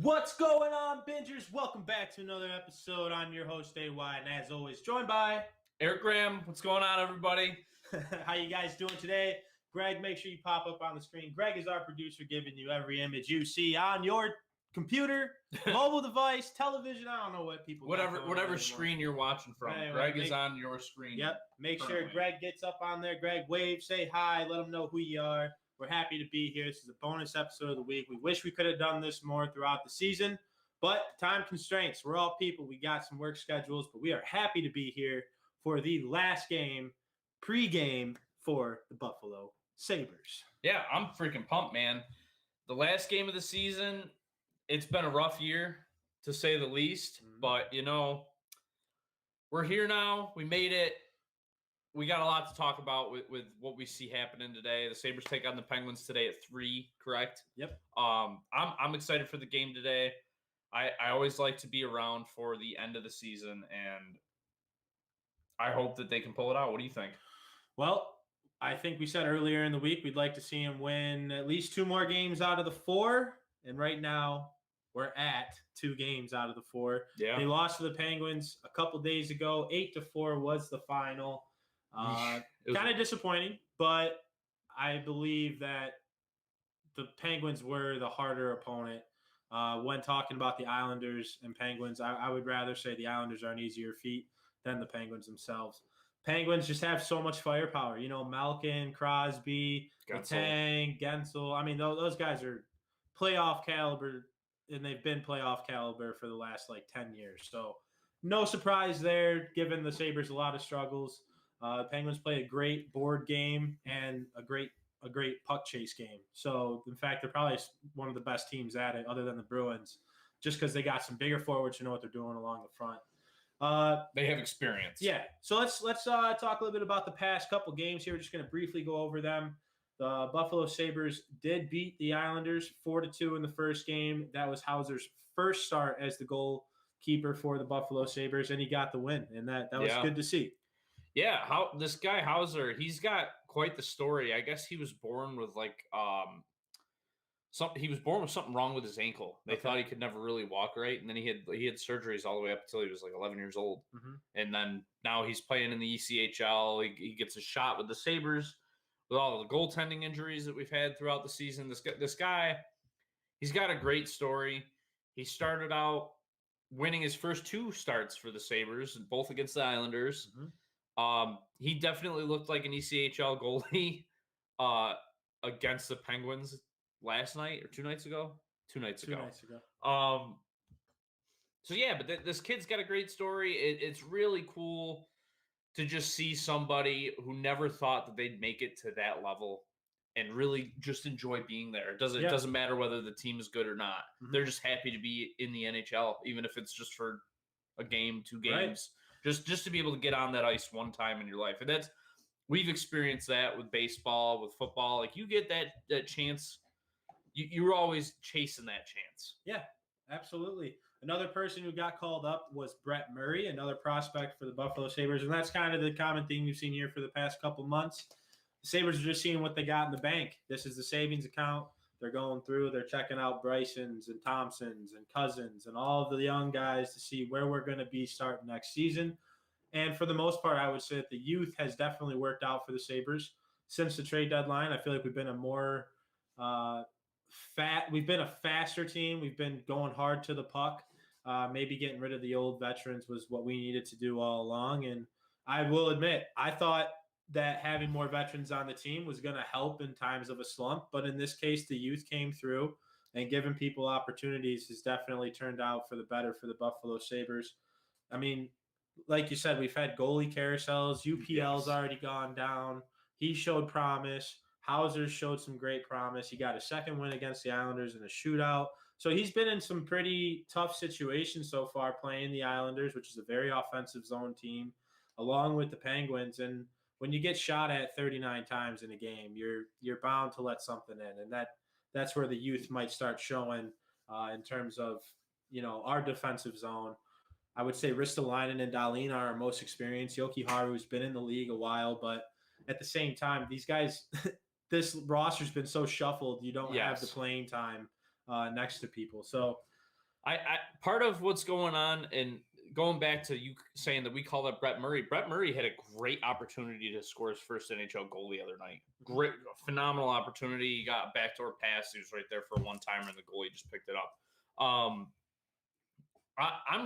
What's going on, Bingers? Welcome back to another episode. I'm your host, AY, and as always, joined by Eric Graham. What's going on, everybody? How you guys doing today? Greg, make sure you pop up on the screen. Greg is our producer, giving you every image you see on your computer, mobile device, television. I don't know what people Whatever screen you're watching from. Anyway, Greg is on your screen. Yep. Make currently. sure Greg gets up on there. Greg, wave, say hi, let them know who you are. We're happy to be here. This is a bonus episode of the week. We wish we could have done this more throughout the season, but time constraints. We're all people. We got some work schedules, but we are happy to be here for the last game, pregame for the Buffalo Sabres. Yeah, I'm freaking pumped, man. The last game of the season, it's been a rough year, to say the least. But, we're here now. We made it. We got a lot to talk about with what we see happening today. The Sabres take on the Penguins today at 3, correct? Yep. I'm excited for the game today. I always like to be around for the end of the season, and I hope that they can pull it out. What do you think? Well, I think we said earlier in the week we'd like to see him win at least 2 more games out of the 4, and right now we're at 2 games out of the 4. Yeah. They lost to the Penguins a couple days ago. 8-4 was the final. Kind of disappointing, but I believe that the Penguins were the harder opponent. When talking about the Islanders and Penguins, I would rather say the Islanders are an easier feat than the Penguins themselves. Penguins just have so much firepower. Malkin, Crosby, Letang, Gensel. I mean, those guys are playoff caliber, and they've been playoff caliber for the last 10 years. So no surprise there, given the Sabres a lot of struggles. Penguins play a great board game and a great puck chase game. So, in fact, they're probably one of the best teams at it other than the Bruins, just because they got some bigger forwards who know what they're doing along the front. They have experience. Yeah. So let's talk a little bit about the past couple games here. We're just going to briefly go over them. The Buffalo Sabres did beat the Islanders 4-2 in the first game. That was Hauser's first start as the goalkeeper for the Buffalo Sabres, and he got the win, and that was good to see. Yeah, this guy Hauser, he's got quite the story. I guess he was born with something wrong with his ankle. They thought he could never really walk right, and then he had surgeries all the way up until he was 11 years old. Mm-hmm. And then now he's playing in the ECHL. He gets a shot with the Sabres with all the goaltending injuries that we've had throughout the season. This guy, he's got a great story. He started out winning his first 2 starts for the Sabres, both against the Islanders. Mm-hmm. He definitely looked like an ECHL goalie against the Penguins last night or 2 nights ago. 2 nights ago. So yeah, but this kid's got a great story. It's really cool to just see somebody who never thought that they'd make it to that level and really just enjoy being there. It doesn't matter whether the team is good or not. Mm-hmm. They're just happy to be in the NHL, even if it's just for a game, 2 games. Right. Just to be able to get on that ice one time in your life. And we've experienced that with baseball, with football. You get that chance. You're always chasing that chance. Yeah, absolutely. Another person who got called up was Brett Murray, another prospect for the Buffalo Sabres. And that's kind of the common thing we've seen here for the past couple months. The Sabres are just seeing what they got in the bank. This is the savings account. They're going through, they're checking out Brysons and Thompsons and Cousins and all of the young guys to see where we're going to be starting next season. And for the most part, I would say that the youth has definitely worked out for the Sabres since the trade deadline. I feel like we've been a more we've been a faster team. We've been going hard to the puck. Maybe getting rid of the old veterans was what we needed to do all along. And I will admit, I thought that having more veterans on the team was going to help in times of a slump. But in this case, the youth came through, and giving people opportunities has definitely turned out for the better for the Buffalo Sabres. I mean, like you said, we've had goalie carousels. UPL's already gone down. He showed promise. Hauser showed some great promise. He got a second win against the Islanders in a shootout. So he's been in some pretty tough situations so far playing the Islanders, which is a very offensive zone team, along with the Penguins. And when you get shot at 39 times in a game, you're bound to let something in, and that's where the youth might start showing in terms of our defensive zone. I would say Ristolainen and Dahlin are our most experienced. Yoki Haru's been in the league a while, but at the same time, these guys, this roster's been so shuffled. You don't have the playing time next to people. So I part of what's going on, and going back to you saying that we called up Brett Murray. Brett Murray had a great opportunity to score his first NHL goal the other night. Great, phenomenal opportunity. He got a backdoor pass. He was right there for a one-timer, and the goalie just picked it up. I'm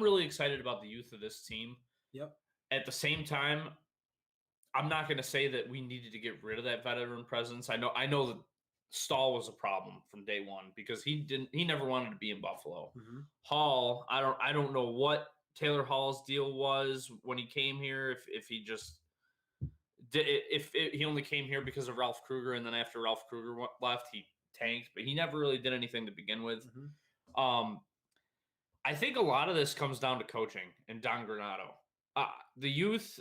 really excited about the youth of this team. Yep. At the same time, I'm not going to say that we needed to get rid of that veteran presence. I know that Stahl was a problem from day one because he never wanted to be in Buffalo. Mm-hmm. Hall, I don't know what Taylor Hall's deal was when he came here. If he just did, he only came here because of Ralph Kruger, and then after Ralph Kruger left, he tanked. But he never really did anything to begin with. Mm-hmm. I think a lot of this comes down to coaching and Don Granado. The youth,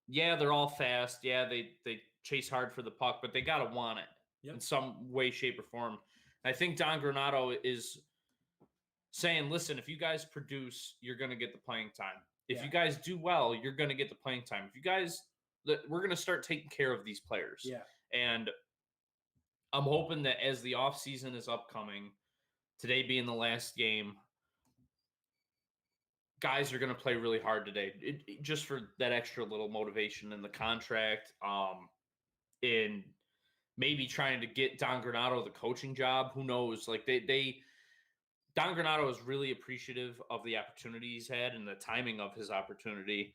yeah, they're all fast. Yeah, they chase hard for the puck, but they got to want it in some way, shape, or form. And I think Don Granado is saying, listen, if you guys produce, you're going to get the playing time. If you guys do well, you're going to get the playing time. If you guys, we're going to start taking care of these players. Yeah. And I'm hoping that as the offseason is upcoming, today being the last game, guys are going to play really hard today, just for that extra little motivation in the contract, in maybe trying to get Don Granado the coaching job. Who knows? Like Don Granado is really appreciative of the opportunity he's had and the timing of his opportunity.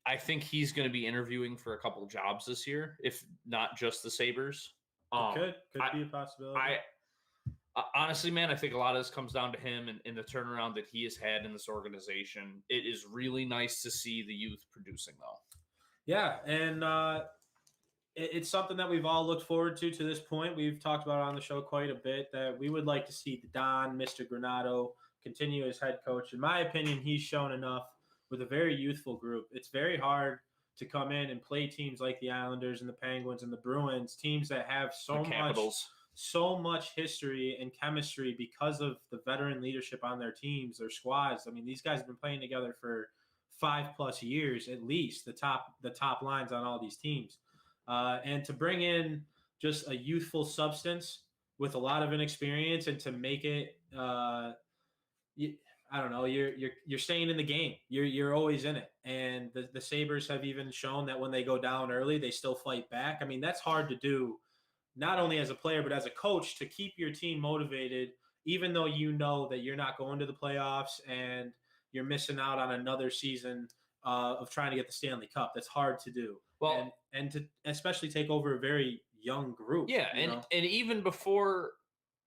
I think he's going to be interviewing for a couple of jobs this year, if not just the Sabres. Could be a possibility. Honestly, man, I think a lot of this comes down to him and the turnaround that he has had in this organization. It is really nice to see the youth producing, though. Yeah, and it's something that we've all looked forward to this point. We've talked about it on the show quite a bit that we would like to see Don, Mr. Granado, continue as head coach. In my opinion, he's shown enough with a very youthful group. It's very hard to come in and play teams like the Islanders and the Penguins and the Bruins, teams that have so much history and chemistry because of the veteran leadership on their teams, their squads. I mean, these guys have been playing together for 5+ years at least, the top lines on all these teams. And to bring in just a youthful substance with a lot of inexperience and to make it, I don't know, you're staying in the game. You're always in it. And the Sabres have even shown that when they go down early, they still fight back. I mean, that's hard to do, not only as a player, but as a coach, to keep your team motivated, even though you know that you're not going to the playoffs and you're missing out on another season of trying to get the Stanley Cup. That's hard to do. Well, and to especially take over a very young group. Yeah, and even before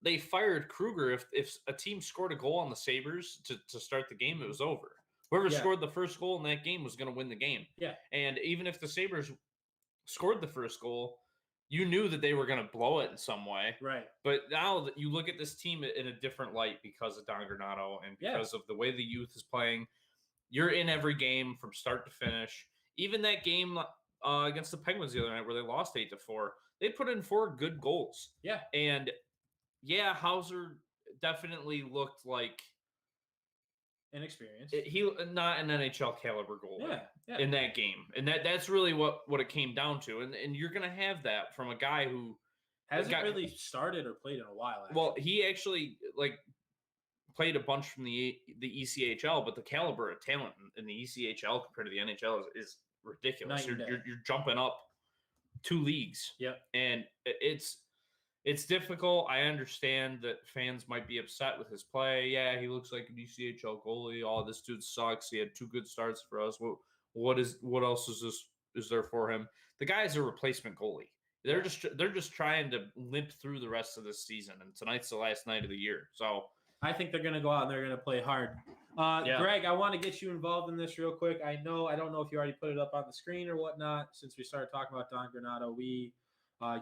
they fired Kruger, if a team scored a goal on the Sabres to start the game, it was over. Whoever scored the first goal in that game was going to win the game. Yeah. And even if the Sabres scored the first goal, you knew that they were going to blow it in some way. Right. But now that you look at this team in a different light because of Don Granado and because of the way the youth is playing, you're in every game from start to finish. Even that game against the Penguins the other night where they lost 8-4, they put in 4 good goals. Yeah. And Hauser definitely looked like inexperienced. He not an NHL caliber goalie in that game. And that's really what it came down to. And you're going to have that from a guy who hasn't really started or played in a while. Actually. Well, he actually played a bunch from the ECHL, but the caliber of talent in the ECHL compared to the NHL is ridiculous. You're jumping up 2 leagues. Yep. And it's difficult. I understand that fans might be upset with his play. Yeah, he looks like an ECHL goalie. Oh, this dude sucks. He had 2 good starts for us. What else is there for him? The guy's a replacement goalie. They're just trying to limp through the rest of this season, and tonight's the last night of the year. So I think they're going to go out and they're going to play hard. Greg, I want to get you involved in this real quick. I don't know if you already put it up on the screen or whatnot. Since we started talking about Don Granado,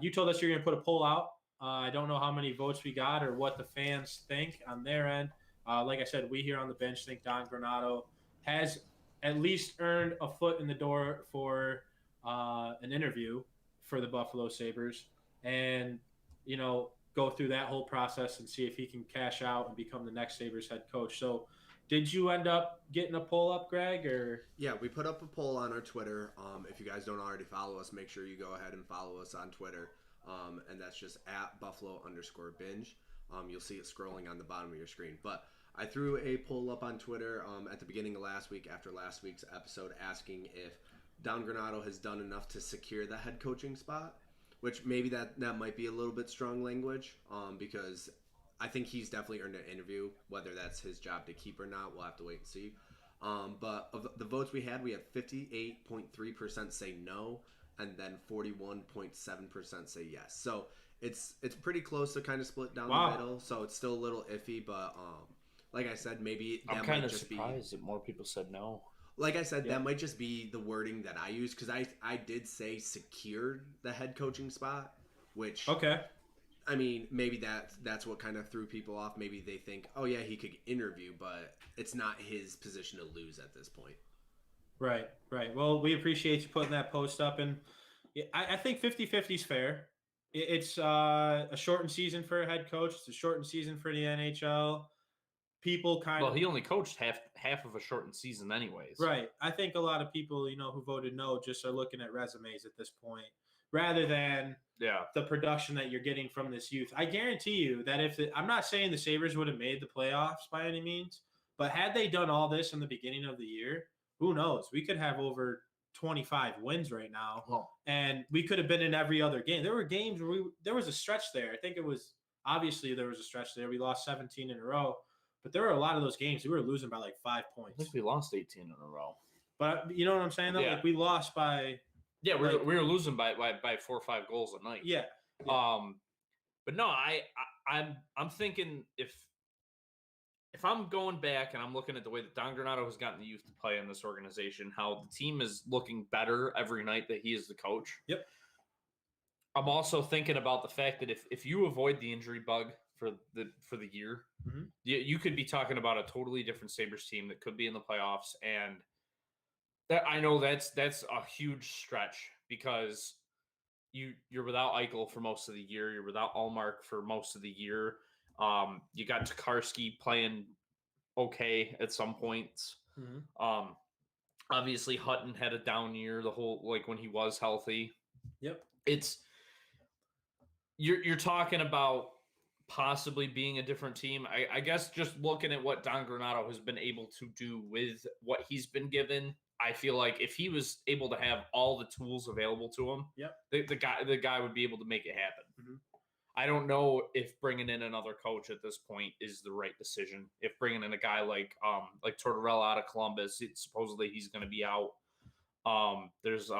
you told us you're going to put a poll out. I don't know how many votes we got or what the fans think on their end. Like I said, we here on the bench think Don Granado has at least earned a foot in the door for an interview for the Buffalo Sabres and, go through that whole process and see if he can cash out and become the next Sabres head coach. So did you end up getting a poll up, Greg? Or Yeah, we put up a poll on our Twitter. If you guys don't already follow us, make sure you go ahead and follow us on Twitter. And that's just @Buffalo_Binge. You'll see it scrolling on the bottom of your screen. But I threw a poll up on Twitter at the beginning of last week after last week's episode asking if Don Granado has done enough to secure the head coaching spot, which maybe that might be a little bit strong language because I think he's definitely earned an interview. Whether that's his job to keep or not, we'll have to wait and see. But of the votes we had 58.3% say no, and then 41.7% say yes. So it's pretty close to kind of split down the middle. So it's still a little iffy, but like I said, maybe that I'm kind might of just surprised that more people said no. Like I said, that might just be the wording that I use because I did say secured the head coaching spot, which I mean, maybe that's what kind of threw people off. Maybe they think, oh yeah, he could interview, but it's not his position to lose at this point. Right. Well, we appreciate you putting that post up, and I think 50-50 is fair. It's a shortened season for a head coach. It's a shortened season for the NHL. People he only coached half of a shortened season anyways. Right. I think a lot of people, who voted no just are looking at resumes at this point rather than the production that you're getting from this youth. I guarantee you that I'm not saying the Sabres would have made the playoffs by any means, but had they done all this in the beginning of the year, who knows? We could have over 25 wins right now, and we could have been in every other game. There were games where there was a stretch there. I think there was a stretch there. We lost 17 in a row. But there were a lot of those games we were losing by like 5 points. I think we lost 18 in a row. But you know what I'm saying though? Yeah. Like we lost by we were losing by 4 or 5 goals a night. Yeah. But no, I'm thinking if I'm going back and I'm looking at the way that Don Granado has gotten the youth to play in this organization, how the team is looking better every night that he is the coach. Yep. I'm also thinking about the fact that if you avoid the injury bug for the year, you could be talking about a totally different Sabres team that could be in the playoffs, and that I know that's a huge stretch because you're without Eichel for most of the year, you're without Allmark for most of the year. You got Tokarski playing okay at some points. Obviously Hutton had a down year when he was healthy. Yep. You're talking about possibly being a different team. I guess just looking at what Don Granado has been able to do with what he's been given, I feel like if he was able to have all the tools available to him, the guy would be able to make it happen. I don't know if bringing in another coach at this point is the right decision. If bringing in a guy like Tortorella out of Columbus, supposedly he's going to be out. There's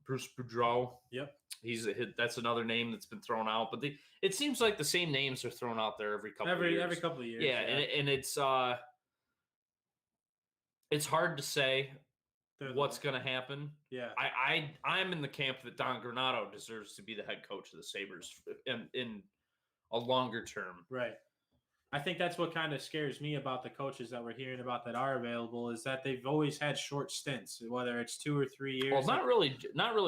Bruce Boudreau. Yep. That's another name that's been thrown out, but it seems like the same names are thrown out there every couple of years. Every couple of years. Yeah. And it's hard to say what's going to happen. Yeah. I'm in the camp that Don Granado deserves to be the head coach of the Sabres in a longer term. Right. I think that's what kind of scares me about the coaches that we're hearing about that are available is that they've always had short stints, whether it's 2 or 3 years. Well, not really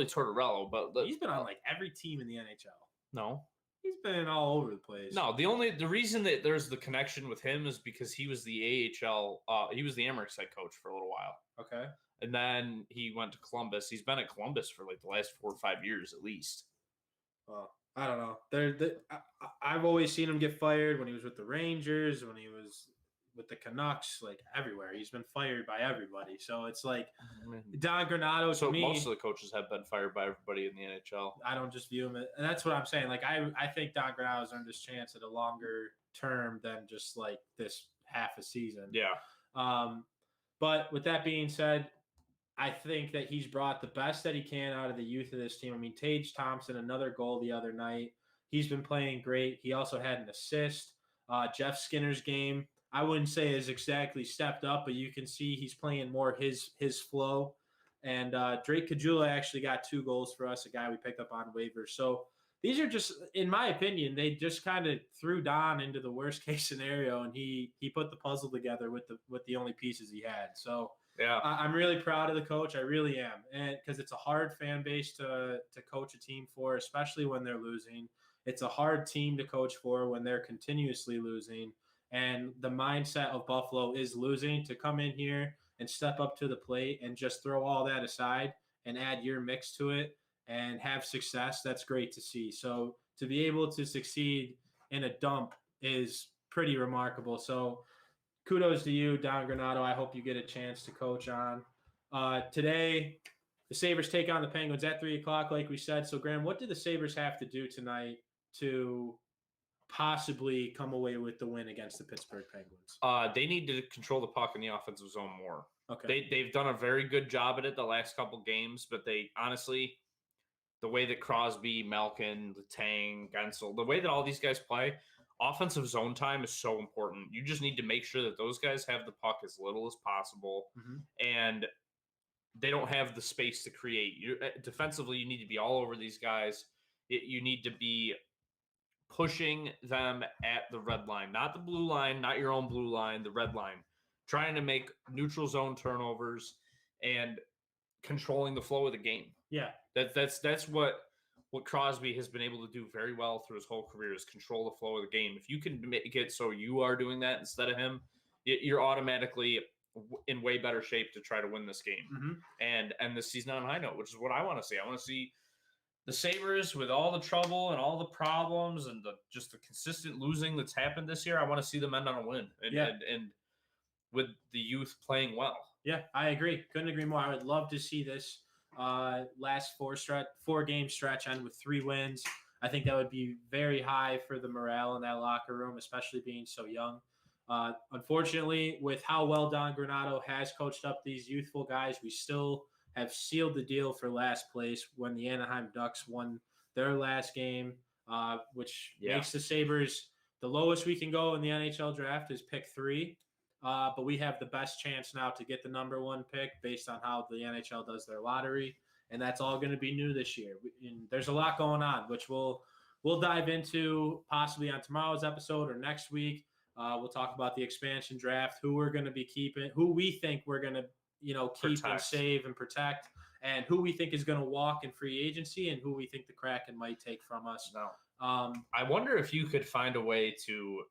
Tortorella, but he's been on like every team in the NHL. No. He's been all over the place. No, the reason that there's the connection with him is because he was the AHL, he was the Emirates head coach for a little while. Okay. And then he went to Columbus. He's been at Columbus for like the last 4 or 5 years at least. Well, I don't know. I've always seen him get fired when he was with the Rangers, when he was with the Canucks, like everywhere. He's been fired by everybody. So it's like Don Granado. So to me, most of the coaches have been fired by everybody in the NHL. I don't just view him as, and that's what I'm saying. Like I think Don Granado's earned his chance at a longer term than just like this half a season. Yeah. But with that being said, I think that he's brought the best that he can out of the youth of this team. I mean, Tage Thompson, another goal the other night. He's been playing great. He also had an assist. Jeff Skinner's game, I wouldn't say is exactly stepped up, but you can see he's playing more his flow. And Drake Caggiula actually got 2 goals for us, a guy we picked up on waivers. So these are just, in my opinion, they just kind of threw Don into the worst case scenario, and he put the puzzle together with the only pieces he had. So yeah, I'm really proud of the coach. I really am, and because it's a hard fan base to coach a team for, especially when they're losing. It's a hard team to coach for when they're continuously losing. And the mindset of Buffalo is losing. To come in here and step up to the plate and just throw all that aside and add your mix to it and have success, that's great to see. So to be able to succeed in a dump is pretty remarkable. So kudos to you, Don Granado. I hope you get a chance to coach on. Today, the Sabres take on the Penguins at 3 o'clock, like we said. So, Graham, what do the Sabres have to do tonight to possibly come away with the win against the Pittsburgh Penguins? They need to control the puck in the offensive zone more. Okay. They've done a very good job at it the last couple games, but they honestly, the way that Crosby, Malkin, Letang, Gensel, the way that all these guys play, offensive zone time is so important. You just need to make sure that those guys have the puck as little as possible, and they don't have the space to create. Defensively, you need to be all over these guys. You need to be pushing them at the red line, not the blue line, not your own blue line, the red line. Trying to make neutral zone turnovers and controlling the flow of the game. Yeah. That's what Crosby has been able to do very well through his whole career, is control the flow of the game. If you can make it so you are doing that instead of him, you're automatically in way better shape to try to win this game and end the season on a high note, which is what I want to see. I want to see the Sabres, with all the trouble and all the problems and just the consistent losing that's happened this year, I want to see them end on a win and with the youth playing well. Yeah, I agree. Couldn't agree more. I would love to see this last four-game stretch end with 3 wins. I think that would be very high for the morale in that locker room, especially being so young. Unfortunately, with how well Don Granado has coached up these youthful guys, we still have sealed the deal for last place when the Anaheim Ducks won their last game, which makes the Sabres the lowest we can go in the NHL draft is pick 3. But we have the best chance now to get the number 1 pick based on how the NHL does their lottery. And that's all going to be new this year. And there's a lot going on, which we'll dive into possibly on tomorrow's episode or next week. We'll talk about the expansion draft, who we're going to be keeping, who we think we're going to keep and save and protect, and who we think is going to walk in free agency, and who we think the Kraken might take from us. No. I wonder if you could find a way to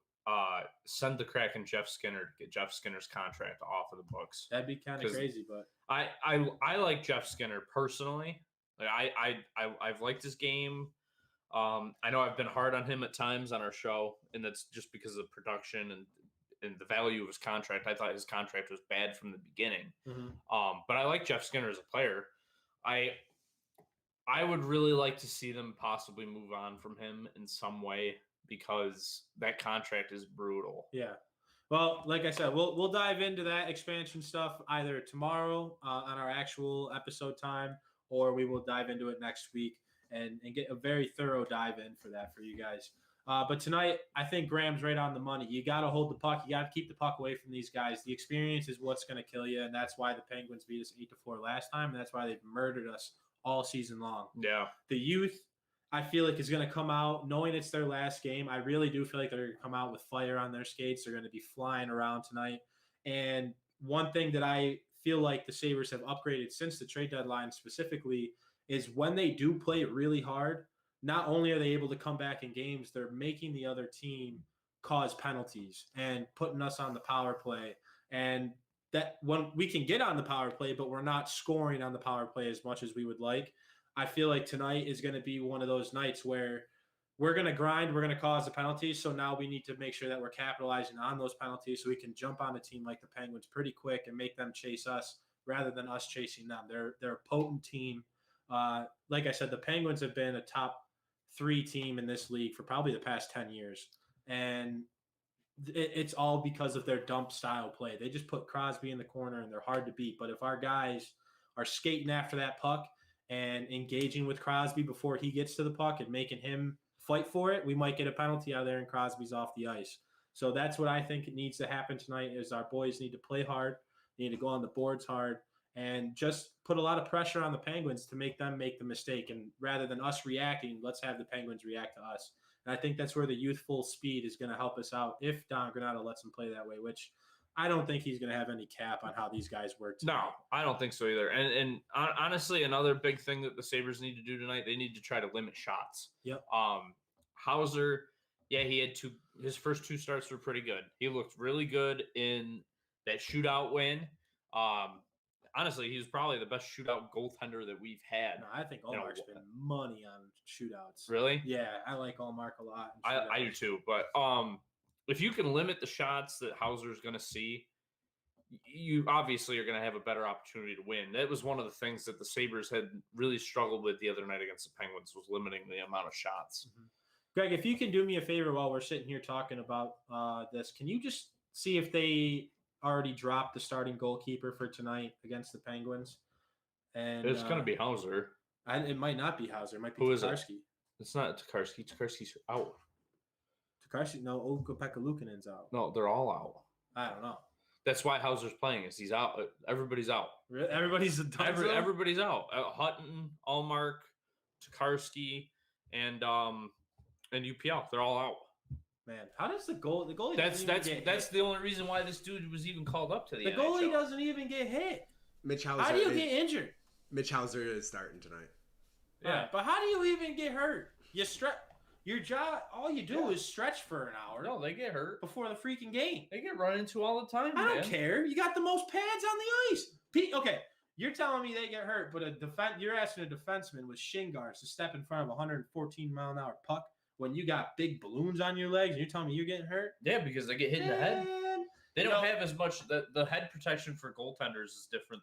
send the Kraken Jeff Skinner to get Jeff Skinner's contract off of the books. That'd be kind of crazy, but I like Jeff Skinner personally. Like I've liked his game. I know I've been hard on him at times on our show, and that's just because of production and the value of his contract. I thought his contract was bad from the beginning. But I like Jeff Skinner as a player. I would really like to see them possibly move on from him in some way, because that contract is brutal. Yeah. Well, like I said, we'll dive into that expansion stuff either tomorrow on our actual episode time, or we will dive into it next week and get a very thorough dive in for that for you guys. But tonight, I think Graham's right on the money. You got to hold the puck. You got to keep the puck away from these guys. The experience is what's going to kill you, and that's why the Penguins beat us 8-4 last time, and that's why they've murdered us all season long. Yeah. The youth, I feel like, is going to come out knowing it's their last game. I really do feel like they're going to come out with fire on their skates. They're going to be flying around tonight. And one thing that I feel like the Sabres have upgraded since the trade deadline specifically is when they do play it really hard, not only are they able to come back in games, they're making the other team cause penalties and putting us on the power play. And that when we can get on the power play, but we're not scoring on the power play as much as we would like. I feel like tonight is going to be one of those nights where we're going to grind, we're going to cause the penalties. So now we need to make sure that we're capitalizing on those penalties so we can jump on a team like the Penguins pretty quick and make them chase us rather than us chasing them. They're a potent team. Like I said, the Penguins have been a top 3 team in this league for probably the past 10 years. And it's all because of their dump style play. They just put Crosby in the corner and they're hard to beat. But if our guys are skating after that puck and engaging with Crosby before he gets to the puck and making him fight for it, we might get a penalty out of there and Crosby's off the ice. So that's what I think needs to happen tonight is our boys need to play hard. They need to go on the boards hard and just put a lot of pressure on the Penguins to make them make the mistake. And rather than us reacting, let's have the Penguins react to us. And I think that's where the youthful speed is going to help us out if Don Granado lets him play that way, which I don't think he's going to have any cap on how these guys work tonight. No, I don't think so either. And honestly, another big thing that the Sabres need to do tonight, they need to try to limit shots. Yep. Hauser, yeah, he had his first 2 starts were pretty good. He looked really good in that shootout win. honestly, he was probably the best shootout goaltender that we've had. No, I think Allmark's been money on shootouts. Really? Yeah, I like Allmark a lot. I do too. But if you can limit the shots that Hauser's going to see, you obviously are going to have a better opportunity to win. That was one of the things that the Sabres had really struggled with the other night against the Penguins, was limiting the amount of shots. Mm-hmm. Greg, if you can do me a favor while we're sitting here talking about this, can you just see if they already dropped the starting goalkeeper for tonight against the Penguins? And it's going to be Hauser. It might not be Hauser. It might be Who is Tokarski. It's not Tokarski. Tokarski's out. Tokarski, no, Ukko-Pekka Luukkonen's out. No, they're all out. I don't know. That's why Hauser's playing. Is he's out? Everybody's out. Really? Everybody's everybody's out. Hutton, Allmark, Tokarski, and UPL. They're all out. Man, how does the goalie? That's the only reason why this dude was even called up to the NHL. The goalie doesn't even get hit. Mitch Hauser. How do you get injured? Mitch Hauser is starting tonight. Yeah, right, but how do you even get hurt? You stretch your job. All you do is stretch for an hour. No, they get hurt before the freaking game. They get run into all the time. I don't care. You got the most pads on the ice. Okay, you're telling me they get hurt, but you're asking a defenseman with shin guards to step in front of a 114-mile-an-hour puck when you got big balloons on your legs, and you're telling me you're getting hurt? Yeah, because they get hit in the head. They don't have as much. The head protection for goaltenders is different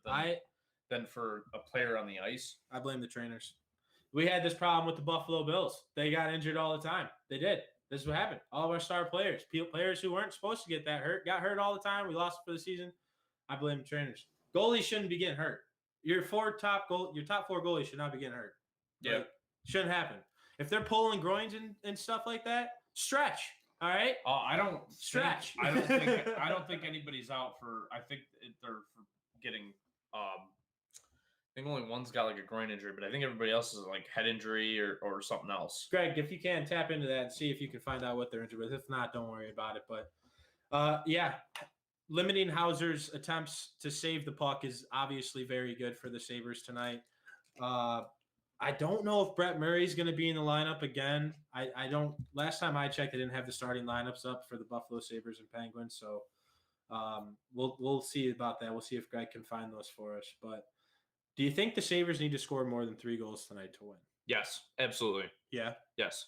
than for a player on the ice. I blame the trainers. We had this problem with the Buffalo Bills. They got injured all the time. They did. This is what happened. All of our star players, players who weren't supposed to get that hurt, got hurt all the time. We lost for the season. I blame the trainers. Goalies shouldn't be getting hurt. Your top four goalies should not be getting hurt. Yeah, shouldn't happen. If they're pulling groins and stuff like that, stretch. All right. I don't stretch. I don't think anybody's out for. I think they're for getting. I think only one's got like a groin injury, but I think everybody else is like head injury or something else. Greg, if you can tap into that and see if you can find out what they're injured with. If not, don't worry about it. But yeah, limiting Hauser's attempts to save the puck is obviously very good for the Sabres tonight. I don't know if Brett Murray's going to be in the lineup again. I don't. Last time I checked, they didn't have the starting lineups up for the Buffalo Sabres and Penguins. So we'll see about that. We'll see if Greg can find those for us. But do you think the Sabres need to score more than 3 goals tonight to win? Yes, absolutely. Yeah. Yes.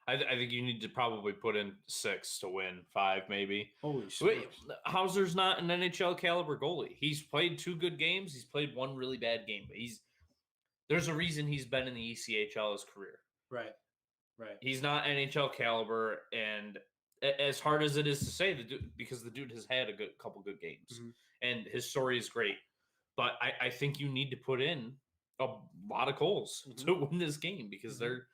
I think you need to probably put in 6 to win, 5 maybe. Holy shit. Hauser's not an NHL caliber goalie. He's played 2 good games. He's played 1 really bad game, but there's a reason he's been in the ECHL his career. Right. He's not NHL caliber, and as hard as it is to say, because the dude has had a couple good games, and his story is great. But I think you need to put in a lot of goals to win this game, because they're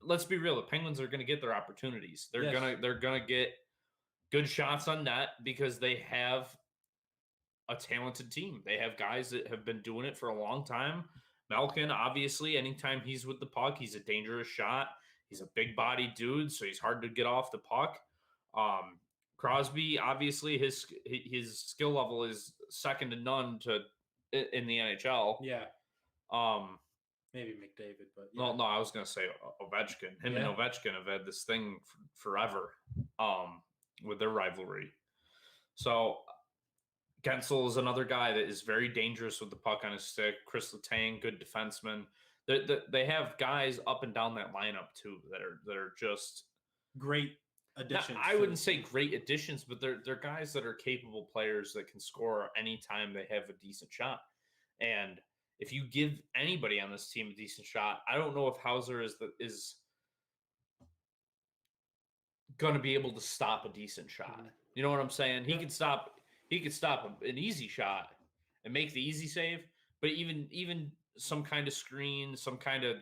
let's be real, the Penguins are going to get their opportunities. They're gonna get good shots on net because they have a talented team. They have guys that have been doing it for a long time. Malkin, obviously, anytime he's with the puck, he's a dangerous shot. He's a big body dude, so he's hard to get off the puck. Crosby, obviously, his skill level is second to none in the NHL. Yeah. Maybe McDavid, but yeah. No, I was gonna say Ovechkin. Him and Ovechkin have had this thing forever, with their rivalry. So Gensel is another guy that is very dangerous with the puck on his stick. Chris Letang, good defenseman. They have guys up and down that lineup too that are just great additions. I wouldn't say great additions, but they're guys that are capable players that can score anytime they have a decent shot. And if you give anybody on this team a decent shot, I don't know if Hauser is going to be able to stop a decent shot. You know what I'm saying? He could stop an easy shot and make the easy save, but even some kind of screen, some kind of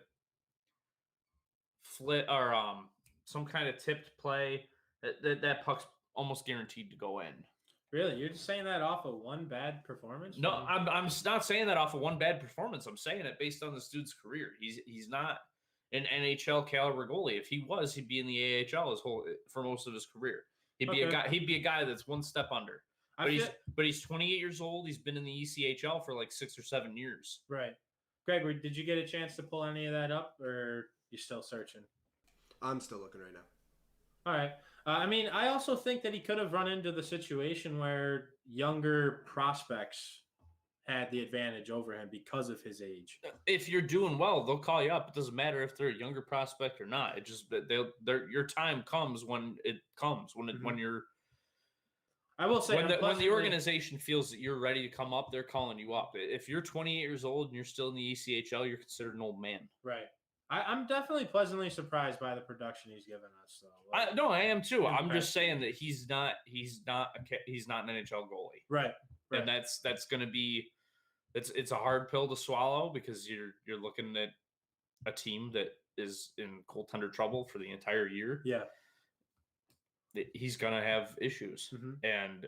flip, or some kind of tipped play, that puck's almost guaranteed to go in. Really? You're just saying that off of one bad performance? No, I'm not saying that off of one bad performance. I'm saying it based on this dude's career. He's not an NHL caliber goalie. If he was, he'd be in the AHL for most of his career. He'd be a guy that's one step under. But he's 28 years old. He's been in the ECHL for like 6 or 7 years. Right. Greg, did you get a chance to pull any of that up, or you still searching? I'm still looking right now. All right. I also think that he could have run into the situation where younger prospects had the advantage over him because of his age. If you're doing well, they'll call you up. It doesn't matter if they're a younger prospect or not. It just your time comes when it comes when you're. I will say when the organization feels that you're ready to come up, they're calling you up. If you're 28 years old and you're still in the ECHL, you're considered an old man. Right. I'm definitely pleasantly surprised by the production he's given us. So I am too. I'm just saying that he's not an NHL goalie. Right. And that's going to be it's a hard pill to swallow because you're looking at a team that is in goaltender trouble for the entire year. Yeah. He's going to have issues. Mm-hmm. And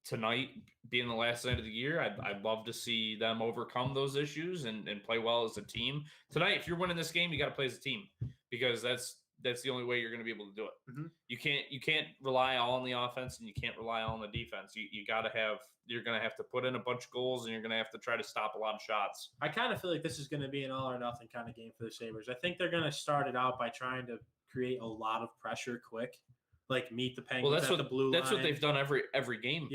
tonight being the last night of the year, I'd love to see them overcome those issues and play well as a team. Tonight, if you're winning this game, you got to play as a team because that's the only way you're going to be able to do it. Mm-hmm. You can't rely all on the offense and you can't rely all on the defense. You're going to have to put in a bunch of goals and you're going to have to try to stop a lot of shots. I kind of feel like this is going to be an all or nothing kind of game for the Sabres. I think they're going to start it out by trying to create a lot of pressure quick. Like meet the Penguins at the blue line. That's what they've done every game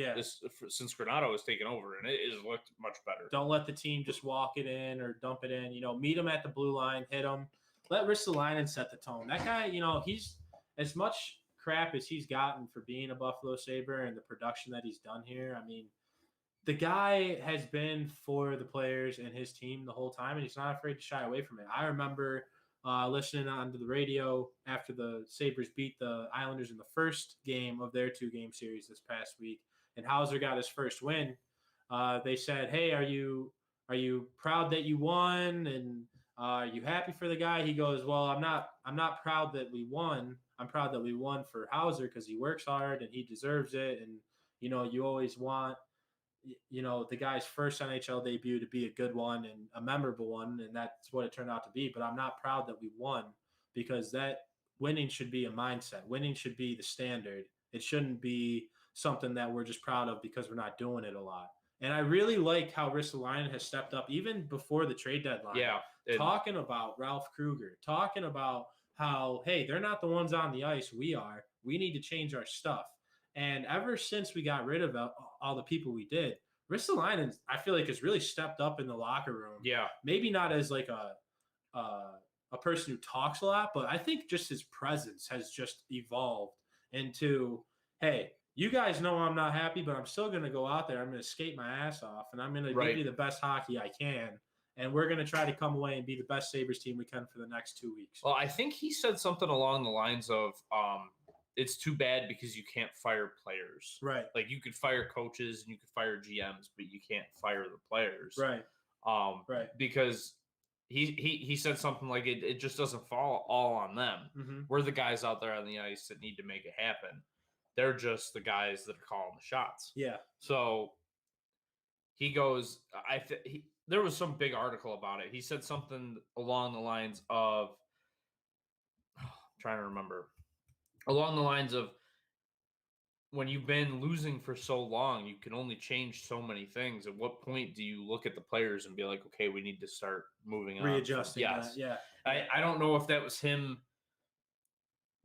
since Granado has taken over, and it has looked much better. Don't let the team just walk it in or dump it in. Meet them at the blue line, hit them. Let Ristolainen set the tone. That guy, he's as much crap as he's gotten for being a Buffalo Sabre and the production that he's done here. I mean, the guy has been for the players and his team the whole time, and he's not afraid to shy away from it. I remember listening onto the radio after the Sabres beat the Islanders in the first game of their 2-game series this past week, and Hauser got his first win. They said, "Hey, are you proud that you won? And are you happy for the guy?" He goes, "Well, I'm not proud that we won. I'm proud that we won for Hauser because he works hard and he deserves it. And you always want." The guy's first NHL debut to be a good one and a memorable one, and that's what it turned out to be. But I'm not proud that we won because that winning should be a mindset. Winning should be the standard. It shouldn't be something that we're just proud of because we're not doing it a lot. And I really like how Ristolainen has stepped up even before the trade deadline. Yeah. Talking about Ralph Kruger, talking about how, hey, they're not the ones on the ice. We are. We need to change our stuff. And ever since we got rid of all the people we did, Ristolainen, I feel like, has really stepped up in the locker room. Yeah. Maybe not as like a person who talks a lot, but I think just his presence has just evolved into, hey, you guys know I'm not happy, but I'm still going to go out there. I'm going to skate my ass off, and I'm going to give you the best hockey I can. And we're going to try to come away and be the best Sabres team we can for the next 2 weeks. Well, I think he said something along the lines of, it's too bad because you can't fire players. Right. Like you could fire coaches and you could fire GMs, but you can't fire the players. Right. Right. Because he said something like it just doesn't fall all on them. Mm-hmm. We're the guys out there on the ice that need to make it happen. They're just the guys that are calling the shots. Yeah. So he goes, there was some big article about it. He said something along the lines of, I'm trying to remember. Along the lines of, when you've been losing for so long, you can only change so many things. At what point do you look at the players and be like, okay, we need to start moving on? Readjusting. Yes. Yeah. I don't know if that was him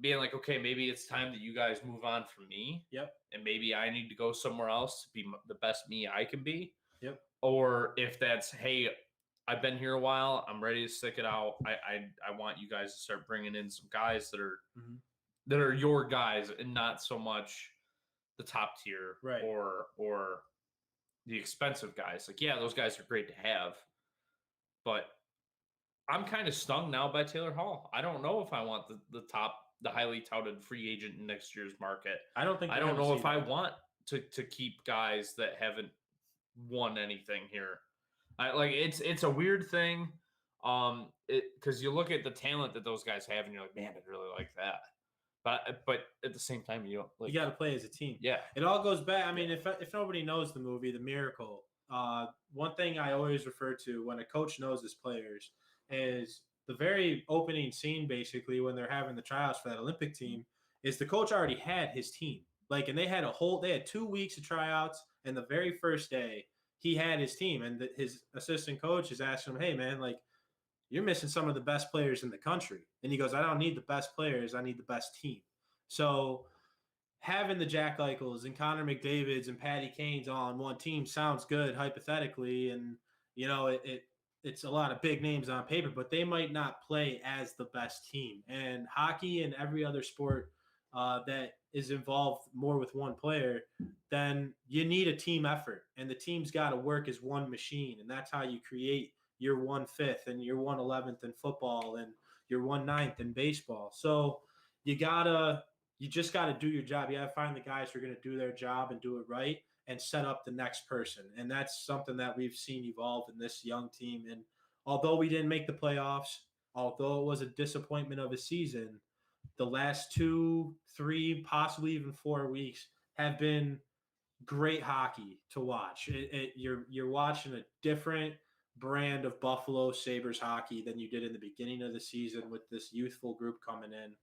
being like, okay, maybe it's time that you guys move on from me. Yep. And maybe I need to go somewhere else to be the best me I can be. Yep. Or if that's, hey, I've been here a while, I'm ready to stick it out. I want you guys to start bringing in some guys that are mm-hmm. that are your guys and not so much the top tier, right, or the expensive guys. Like, yeah, those guys are great to have, but I'm kind of stung now by Taylor Hall. I don't know if I want the highly touted free agent in next year's market. I don't know if I want to keep guys that haven't won anything here. It's a weird thing. Because you look at the talent that those guys have and you're like, man, I really like that. But at the same time, you got to play as a team. Yeah, it all goes back. I mean, if nobody knows the movie, The Miracle, one thing I always refer to when a coach knows his players is the very opening scene. Basically, when they're having the tryouts for that Olympic team, is the coach already had his team. And they had 2 weeks of tryouts, and the very first day he had his team, and his assistant coach is asking him, "Hey, man, you're missing some of the best players in the country." And he goes, "I don't need the best players. I need the best team." So having the Jack Eichels and Connor McDavids and Patty Kanes all on one team sounds good hypothetically, and it's a lot of big names on paper, but they might not play as the best team. And hockey and every other sport that is involved more with one player, then you need a team effort, and the team's got to work as one machine, and that's how you create your 1/5 and your 1/11th in football and your 1/9 in baseball. So you just gotta do your job. You gotta find the guys who are gonna do their job and do it right and set up the next person. And that's something that we've seen evolve in this young team. And although we didn't make the playoffs, although it was a disappointment of a season, the last 2, 3, possibly even 4 weeks have been great hockey to watch. You're watching a different brand of Buffalo Sabres hockey than you did in the beginning of the season with this youthful group coming in.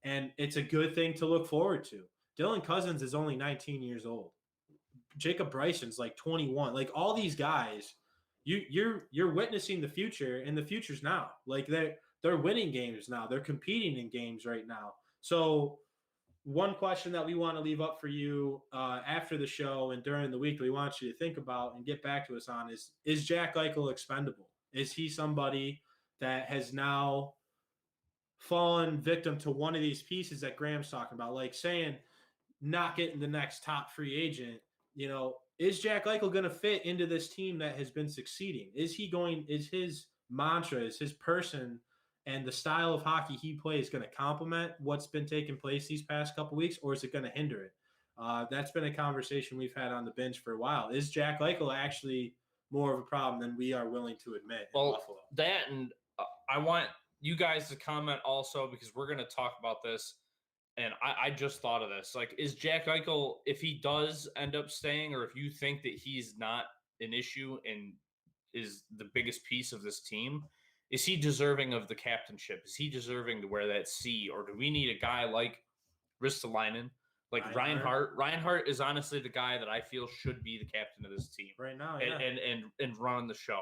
And it's a good thing to look forward to. Dylan Cousins is only 19 years old. Jacob Bryson's like 21. Like all these guys, you're witnessing the future, and the future's now. Like they're winning games now. They're competing in games right now. So one question that we want to leave up for you after the show and during the week that we want you to think about and get back to us on is Jack Eichel expendable? Is he somebody that has now fallen victim to one of these pieces that Graham's talking about, like saying not getting the next top free agent? Is Jack Eichel going to fit into this team that has been succeeding? Is his mantra, is his person and the style of hockey he plays going to complement what's been taking place these past couple weeks, or is it going to hinder it? That's been a conversation we've had on the bench for a while. Is Jack Eichel actually more of a problem than we are willing to admit in Buffalo? That, and I want you guys to comment also, because we're going to talk about this. And I just thought of this. Like, is Jack Eichel, if he does end up staying, or if you think that he's not an issue and is the biggest piece of this team, is he deserving of the captainship? Is he deserving to wear that C? Or do we need a guy like Ristolainen, like Reinhart? Reinhart is honestly the guy that I feel should be the captain of this team right now, and running the show.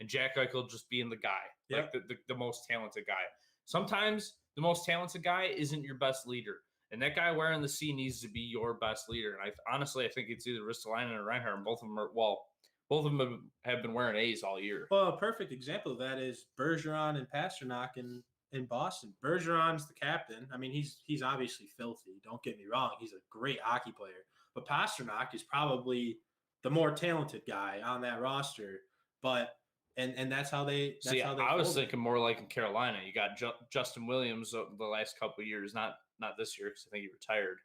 And Jack Eichel just being the guy, like the most talented guy. Sometimes the most talented guy isn't your best leader. And that guy wearing the C needs to be your best leader. And I think it's either Ristolainen or Reinhart. And both of them have been wearing A's all year. Well, a perfect example of that is Bergeron and Pasternak in Boston. Bergeron's the captain. I mean, he's obviously filthy. Don't get me wrong. He's a great hockey player. But Pasternak is probably the more talented guy on that roster. But and that's how they. I was thinking more like in Carolina. You got Justin Williams the last couple of years, not this year because I think he retired.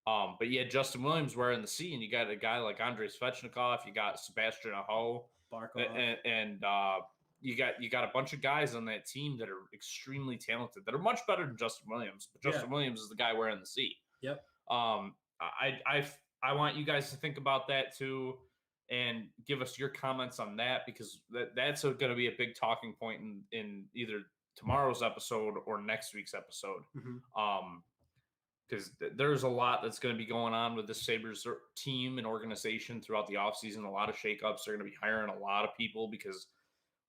But you had Justin Williams wearing the C, and you got a guy like Andrei Svechnikov. You got Sebastian Aho, and you got a bunch of guys on that team that are extremely talented, that are much better than Justin Williams. But Justin Williams is the guy wearing the C. Yep. I want you guys to think about that too, and give us your comments on that, because that's going to be a big talking point in either tomorrow's episode or next week's episode. Mm-hmm. Because there's a lot that's going to be going on with the Sabres team and organization throughout the offseason. A lot of shakeups. They're going to be hiring a lot of people, because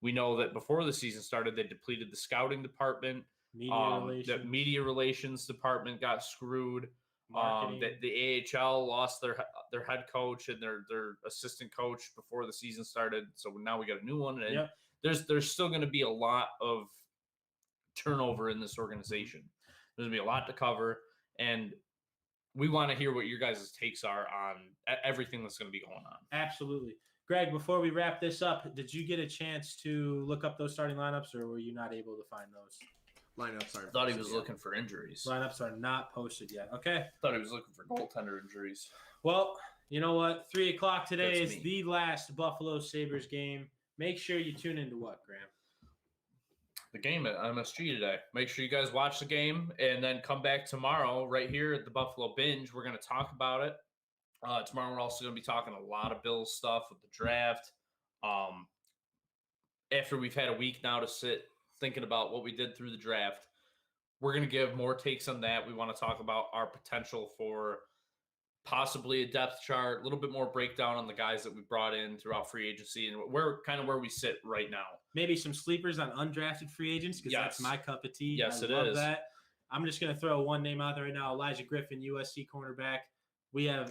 we know that before the season started, they depleted the scouting department. The media relations department got screwed. The AHL lost their head coach and their assistant coach before the season started. So now we got a new one. And there's still going to be a lot of turnover in this organization. There's going to be a lot to cover. And we want to hear what your guys' takes are on everything that's going to be going on. Absolutely. Greg, before we wrap this up, did you get a chance to look up those starting lineups, or were you not able to find those? Lineups are. I thought he was looking for injuries. Lineups are not posted yet. Okay. Thought he was looking for goaltender injuries. Well, you know what? 3:00 today is the last Buffalo Sabres game. Make sure you tune into what, Graham? The game at MSG today. Make sure you guys watch the game, and then come back tomorrow right here at the Buffalo Binge. We're going to talk about it. Tomorrow we're also going to be talking a lot of Bills stuff with the draft. After we've had a week now to sit thinking about what we did through the draft, we're going to give more takes on that. We want to talk about our potential for possibly a depth chart, a little bit more breakdown on the guys that we brought in throughout free agency, and where we sit right now. Maybe some sleepers on undrafted free agents, because that's my cup of tea. Yes, I love that. I'm just going to throw one name out there right now. Elijah Griffin, USC cornerback.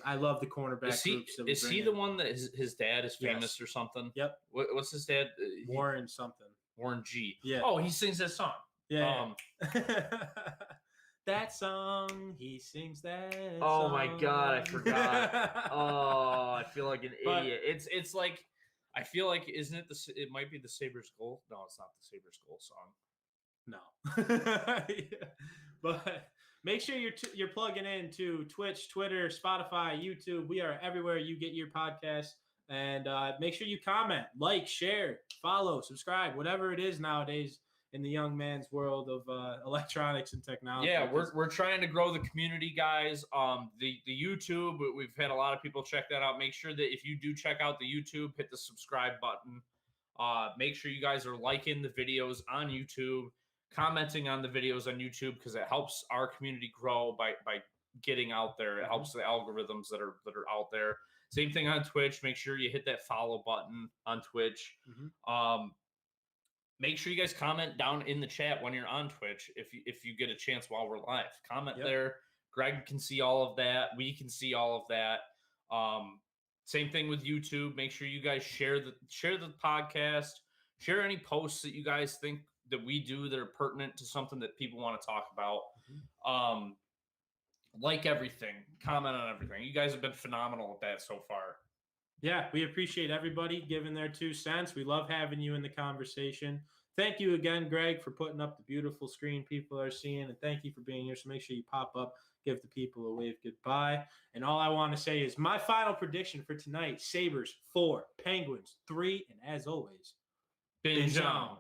I love the cornerback groups. Is he the one that his dad is famous or something? Yep. What's his dad? Warren something. Warren G. Yeah. Oh, he sings that song. Yeah. That song, he sings that Oh song. my God, I forgot. Oh, I feel like an idiot. It's like, I feel like, isn't it it might be the Sabres goal? No, it's not the Sabres goal song. No. Yeah. But make sure you're plugging in to Twitch, Twitter, Spotify, YouTube. We are everywhere you get your podcasts. And make sure you comment, like, share, follow, subscribe, whatever it is nowadays in the young man's world of electronics and technology. Yeah, we're trying to grow the community, guys. The YouTube, we've had a lot of people check that out. Make sure that if you do check out the YouTube, hit the subscribe button. Make sure you guys are liking the videos on YouTube, commenting on the videos on YouTube, because it helps our community grow by getting out there. It helps the algorithms that are out there. Same thing on Twitch. Make sure you hit that follow button on Twitch. Make sure you guys comment down in the chat when you're on Twitch if you get a chance while we're live. Comment there. Greg can see all of that. We can see all of that. Same thing with YouTube. Make sure you guys share the podcast. Share any posts that you guys think that we do that are pertinent to something that people want to talk about. Like everything. Comment on everything. You guys have been phenomenal at that so far. Yeah, we appreciate everybody giving their 2 cents. We love having you in the conversation. Thank you again, Greg, for putting up the beautiful screen people are seeing, and thank you for being here. So make sure you pop up, give the people a wave goodbye. And all I want to say is my final prediction for tonight, Sabres 4, Penguins 3, and as always, Binge on.